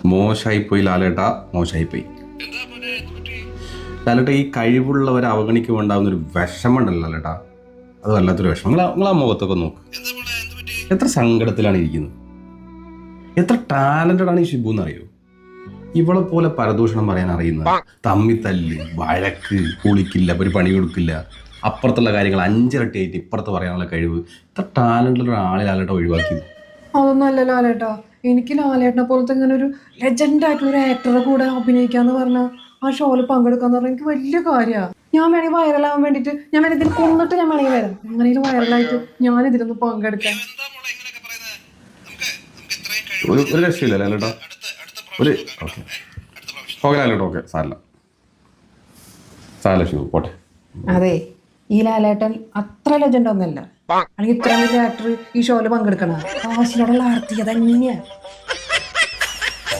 മോശമായിപ്പോയി ലാലേട്ടാ, മോശമായിപ്പോയി. ലാലേട്ടാ, ഈ കഴിവുള്ളവരെ അവഗണിക്കുമ്പോണ്ടാവുന്നൊരു വിഷമമുണ്ടല്ലോ ലാലേട്ടാ, അത് വല്ലാത്തൊരു വിഷമം. നിങ്ങളാ മുഖത്തൊക്കെ നോക്ക്, എത്ര സങ്കടത്തിലാണ് ഇരിക്കുന്നത്. എത്ര ടാലന്റഡ് ആണ് ഈ ഷിബു എന്നറിയോ. ഇവളെ പോലെ പരദൂഷണം പറയാൻ അറിയുന്ന, തമ്മിത്തല്ല്, വഴക്ക്, കുളിക്കില്ല, ഒരു പണി കൊടുക്കില്ല, അപ്പുറത്തുള്ള കാര്യങ്ങൾ 5 ഇരട്ടിയായിട്ട് ഇപ്പുറത്ത് പറയാനുള്ള കഴിവ്, ഇത്ര ടാലന്റുള്ള ഒരാളെ ലാലേട്ട ഒഴിവാക്കിയത്. അതൊന്നും അല്ല ലാലേട്ടാ. എനിക്ക് ലാലേട്ടനെ പോലത്തെ ഇങ്ങനെ ഒരു ലെജൻഡ് ആയിട്ടുള്ള ഒരു ആക്ടറുടെ കൂടെ അഭിനയിക്കാന്ന് പറഞ്ഞാൽ, ആ ഷോയിൽ പങ്കെടുക്കാന്ന് പറഞ്ഞാൽ എനിക്ക് വലിയ കാര്യമാണ്. ഞാൻ വേണമെങ്കിൽ വൈറലാവാൻ വേണ്ടിയിട്ട് ഞാൻ വേണമെങ്കിൽ ഇതിൽ കൊന്നിട്ട് ഞാൻ വേണമെങ്കിൽ വരാം. എങ്ങനെയും വൈറലായിട്ട് ഞാൻ ഇതിലൊന്ന് പങ്കെടുക്കാൻ. ഒരു രക്ഷയില്ല ലാലേട്ടാ. ഒരു ഓക്കെ ഓക്കെ ലാലേട്ടാ, ഓക്കെ സാരല്ല സാരല്ല ഷിബു, പോട്ടെ. അതെ, ഈ ലാലേട്ടൻ അത്ര ലെജൻഡ് ഒന്നല്ല. അല്ലെങ്കിൽ ഇത്ര വലിയ ആക്ടർ ഈ ഷോയിൽ പങ്കെടുക്കണം. കാശിനോടുള്ള ആർത്തി അതെങ്ങനെയാ.